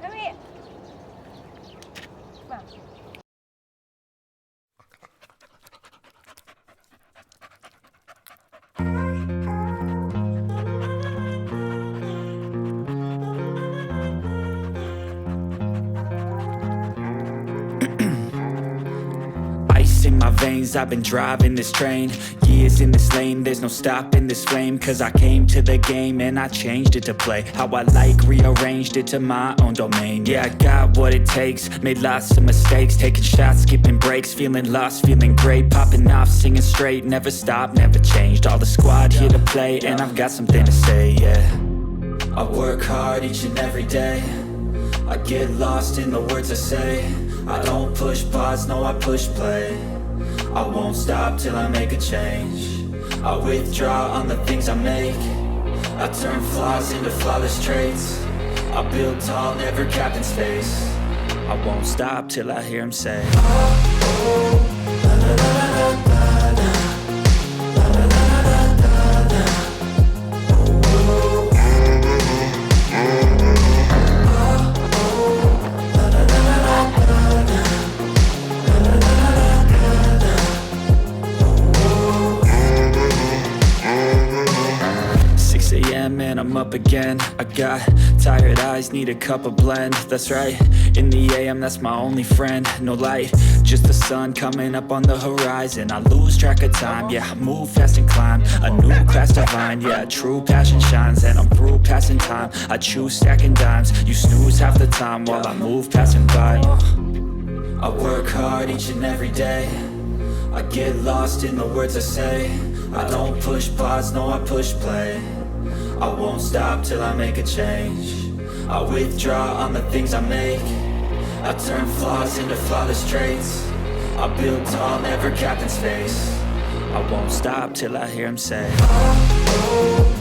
Mami. Ma. Ice in my veins, I've been driving this train. Years in this lane, there's no stopping this flame. Cause I came to the game and I changed it to play how I like, rearranged it to my own domain. Yeah, I got what it takes, made lots of mistakes, taking shots, skipping breaks, feeling lost, feeling great, popping off, singing straight, never stopped, never changed. All the squad here to play and I've got something to say, yeah. I work hard each and every day, I get lost in the words I say. I don't push pause, no I push play. I won't stop till I make a change. I withdraw on the things I make. I turn flaws into flawless traits. I build tall, never capped in space. I won't stop till I hear him say, and I'm up again. I got tired eyes, need a cup of blend. That's right, in the AM, that's my only friend. No light, just the sun coming up on the horizon. I lose track of time, yeah, I move fast and climb a new class divine, yeah, true passion shines. And I'm through passing time, I choose stacking dimes. You snooze half the time while I move passing by. I work hard each and every day, I get lost in the words I say. I don't push pause, no I push play. I won't stop till I make a change. I withdraw on the things I make. I turn flaws into flawless traits. I build tall, never capped in space. I won't stop till I hear him say, oh, oh.